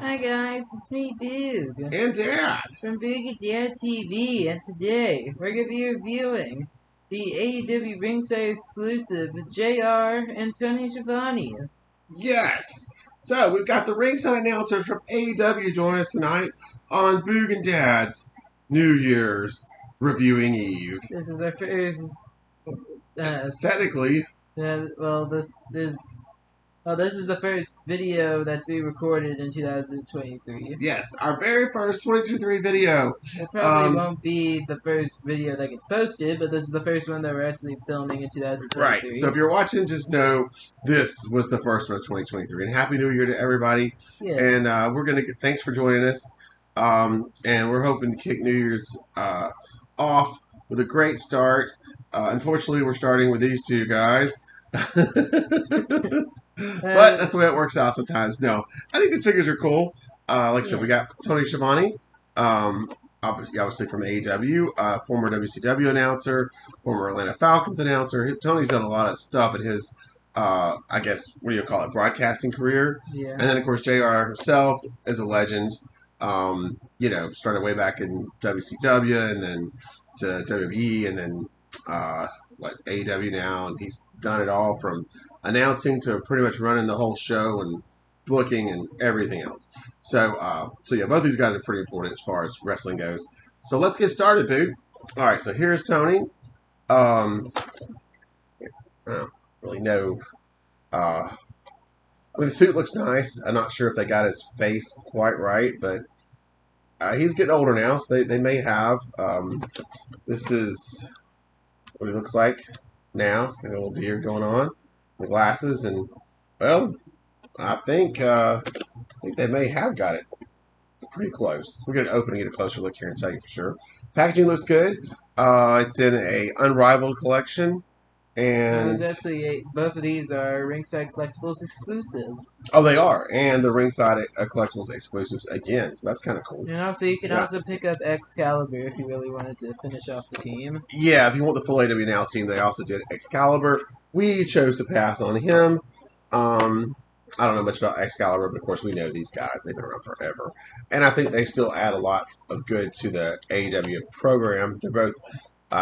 Hi guys, it's me, Boog, And Dad. from Boog and Dad TV, and today we're going to be reviewing the AEW Ringside exclusive with JR and Tony Schiavone. Yes. So we've got the ringside announcers from AEW joining us tonight on Boog and Dad's New Year's Reviewing Eve. This is our first, Technically, this is the first video that's being recorded in 2023. yes, our very first 22-3 video. It probably won't be the first video that gets posted, but this is the first one that we're actually filming in 2023. Right. So if you're watching, just know this was the first one of 2023. And Happy New Year to everybody. Yes. And we're going to thanks for joining us. And we're hoping to kick New Year's off with a great start. Unfortunately, we're starting with these two guys. But that's the way it works out sometimes. No, I think these figures are cool. Like I said, we got Tony Schiavone, obviously from AEW, former WCW announcer, former Atlanta Falcons announcer. Tony's done a lot of stuff in his, I guess, what do you call it, broadcasting career. Yeah. And then, of course, JR himself is a legend. Started way back in WCW and then to WWE and then, AEW now. And he's done it all from announcing to pretty much running the whole show and booking and everything else. So yeah, both these guys are pretty important as far as wrestling goes. So let's get started, dude. All right, so here's Tony. I don't really know. The suit looks nice. I'm not sure if they got his face quite right, but he's getting older now, so they may have. This is what he looks like now. He's got a little beard going on, the glasses, and well, I think they may have got it pretty close. We're going to open and get a closer look here and tell you for sure. Packaging looks good. It's in a Unrivaled collection. And actually both of these are Ringside Collectables exclusives. Oh, they are. And the Ringside Collectibles exclusives again. So that's kind of cool. And also, you can also pick up Excalibur if you really wanted to finish off the team. Yeah, if you want the full AW Now team, they also did Excalibur. We chose to pass on him. I don't know much about Excalibur, but of course we know these guys. They've been around forever. And I think they still add a lot of good to the AEW program. They're both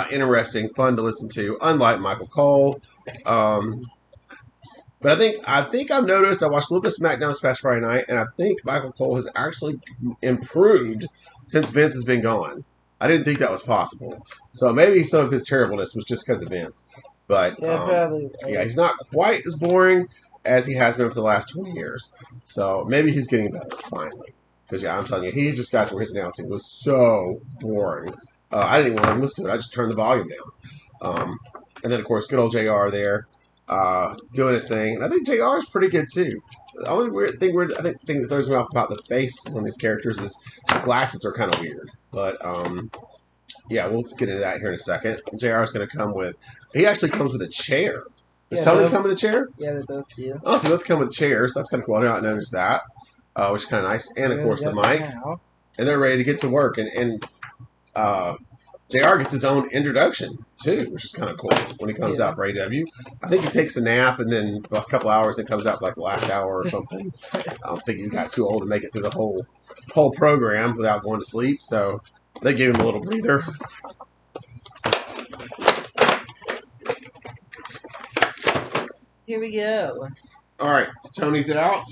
interesting, fun to listen to, unlike Michael Cole. But I think I've noticed, I watched a little bit of SmackDown this past Friday night, and I think Michael Cole has actually improved since Vince has been gone. I didn't think that was possible. So maybe some of his terribleness was just because of Vince. But probably. Yeah, he's not quite as boring as he has been for the last 20 years. So maybe he's getting better, finally. Because, yeah, I'm telling you, he just got to where his announcing was so boring. I didn't even want to listen to it. I just turned the volume down. And then, of course, good old JR there doing his thing. And I think JR is pretty good, too. The only thing that throws me off about the faces on these characters is the glasses are kind of weird. But, yeah, we'll get into that here in a second. JR is going to come with... He actually comes with a chair. Does Tony come with a chair? Yeah, they both do. Oh, so they both come with chairs. That's kind of cool. I did not notice that, which is kind of nice. And, of course, the mic. And they're ready to get to work. And JR gets his own introduction, too, which is kind of cool when he comes out for AEW. I think he takes a nap and then for a couple hours and comes out for like the last hour or something. I don't think he got too old to make it through the whole program without going to sleep, so they gave him a little breather. Here we go. All right, so Tony's out.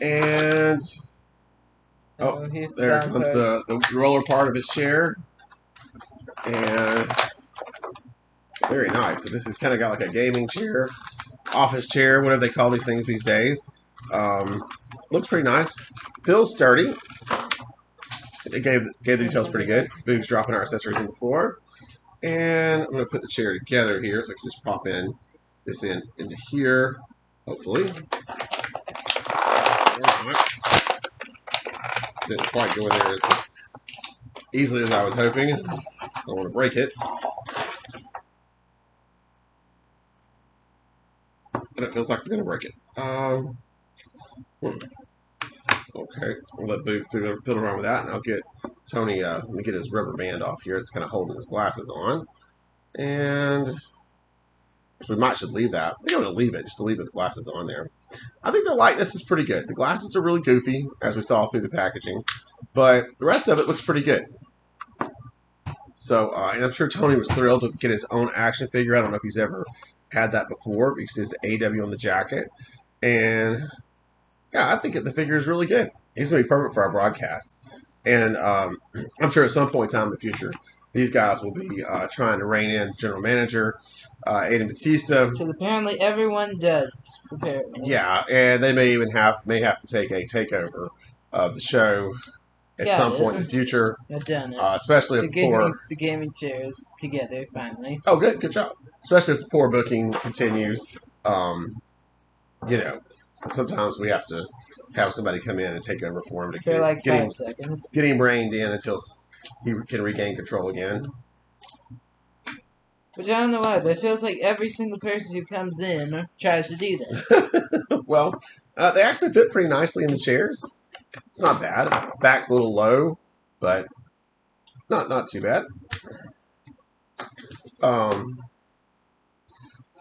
And... Oh, there comes the roller part of his chair. And very nice. So this has kind of got like a gaming chair, office chair, whatever they call these things these days. Looks pretty nice. Feels sturdy. They gave the details pretty good. Boog's dropping our accessories on the floor. And I'm going to put the chair together here so I can just pop this into here, hopefully. Didn't quite go in there as easily as I was hoping. I don't want to break it. And it feels like we're going to break it. Okay, I'll let Boo fiddle around with that, and I'll get Tony, let me get his rubber band off here. It's kind of holding his glasses on. And So we might should leave that. I think I'm going to leave it, just to leave his glasses on there. I think the likeness is pretty good. The glasses are really goofy, as we saw through the packaging. But the rest of it looks pretty good. So, and I'm sure Tony was thrilled to get his own action figure. I don't know if he's ever had that before, because he has AEW on the jacket. And, yeah, I think the figure is really good. He's going to be perfect for our broadcast. And I'm sure at some point in time in the future, these guys will be trying to rein in the general manager, Aiden Batista. Because apparently everyone does, apparently. Yeah, and they may even have to take a takeover of the show at some point in the future. I've done it. Especially if the gaming chairs together, finally. Oh, good job. Especially if the poor booking continues. So sometimes we have to have somebody come in and take over for him to get 5 seconds. Get him reined in until he can regain control again. But I don't know why, but it feels like every single person who comes in tries to do that. Well, they actually fit pretty nicely in the chairs. It's not bad. Back's a little low, but not too bad.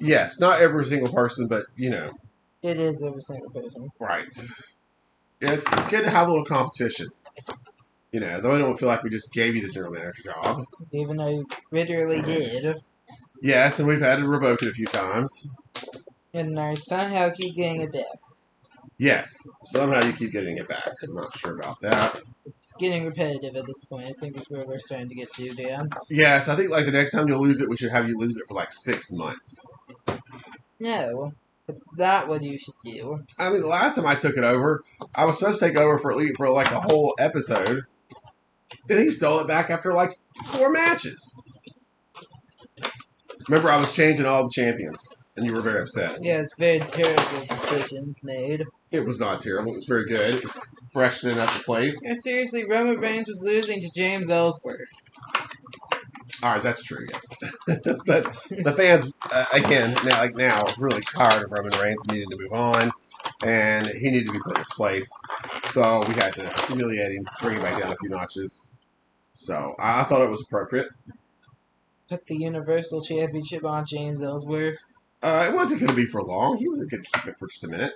Yes, not every single person, but it is every single person. Right. Yeah, it's good to have a little competition. Though I don't feel like we just gave you the general manager job. Even though you literally did. Yes, and we've had to revoke it a few times. And I somehow keep getting it back. Yes, somehow you keep getting it back. I'm not sure about that. It's getting repetitive at this point. I think it's where we're starting to get to, Dan. Yes, I think the next time you'll lose it, we should have you lose it for 6 months. No, it's not what you should do. I mean, the last time I took it over, I was supposed to take over for a whole episode, and he stole it back after 4 matches. Remember, I was changing all the champions, and you were very upset. Yeah, it's very terrible decisions made. It was not terrible. It was very good. It was freshening up the place. Yeah, seriously, Roman Reigns was losing to James Ellsworth. All right, that's true, yes. But the fans, again, now really tired of Roman Reigns, needed to move on, and he needed to be put in his place. So we had to humiliate him, bring him back down a few notches. So I thought it was appropriate. Put the Universal Championship on James Ellsworth. It wasn't going to be for long. He wasn't going to keep it for just a minute.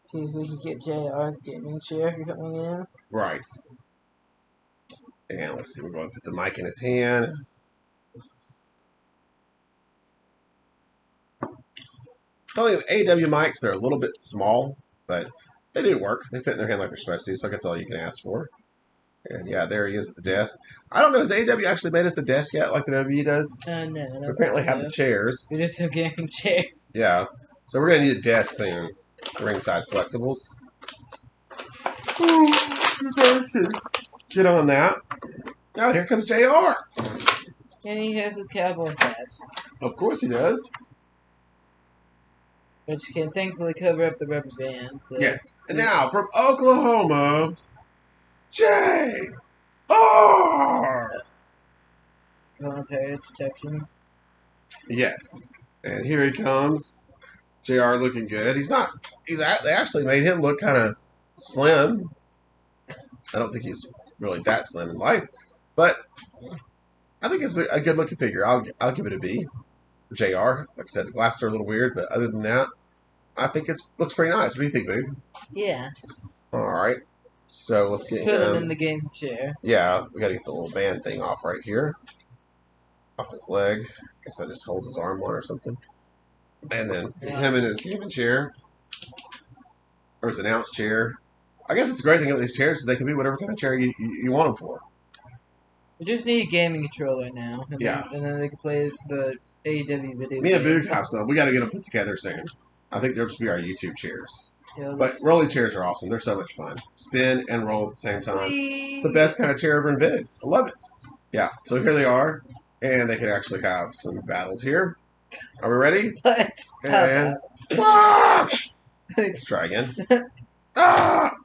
See if we can get JR's gaming chair coming in. Right. And let's see, we're going to put the mic in his hand. Telling you, AEW mics, they're a little bit small, but they do work. They fit in their hand like they're supposed to, so that's all you can ask for. And yeah, there he is at the desk. I don't know, has AEW actually made us a desk yet, like the WWE does? No. We apparently have the chairs. We just have gaming chairs. Yeah. So we're going to need a desk soon. Ringside Collectables. Get on that. Oh, here comes JR. And he has his cowboy hat. Of course he does. Which can thankfully cover up the rubber band. So. Yes. And now, from Oklahoma, JR. It's voluntary protection. Yes. And here he comes. JR looking good. They actually made him look kind of slim. I don't think he's really that slim in life. But I think it's a good looking figure. I'll give it a B. JR. Like I said, the glasses are a little weird, but other than that, I think it looks pretty nice. What do you think, babe? Yeah. All right. So let's get put him in the game chair. Yeah, we gotta get the little band thing off right here. Off his leg. Guess that just holds his arm on or something. And then him in his gaming chair. Or his announce chair. I guess it's a great thing about these chairs is they can be whatever kind of chair you want them for. We just need a gaming controller now. And then they can play the AEW video. Me and Boog have some. We gotta get them put together soon. I think they'll just be our YouTube chairs. Yeah, but rolling chairs are awesome. They're so much fun. Spin and roll at the same time. It's the best kind of chair ever invented. I love it. Yeah, so here they are. And they can actually have some battles here. Are we ready? And watch! Let's try again. Ah!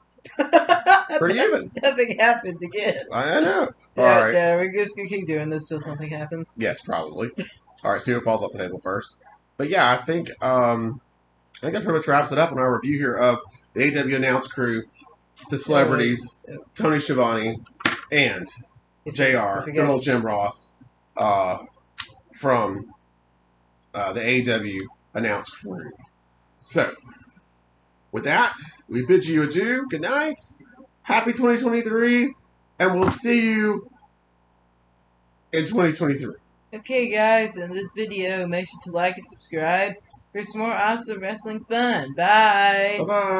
Pretty even. Nothing happened again. I know. All right. We're just going to keep doing this till something happens. Yes, probably. All right, see what falls off the table first. But yeah, I think that pretty much wraps it up in our review here of the AEW announce crew, the celebrities, Tony Shivany, and JR, good old Jim Ross. from the AEW announced crew. So, with that, we bid you adieu. Good night. Happy 2023. And we'll see you in 2023. Okay, guys, in this video, make sure to like and subscribe for some more awesome wrestling fun. Bye! Bye-bye.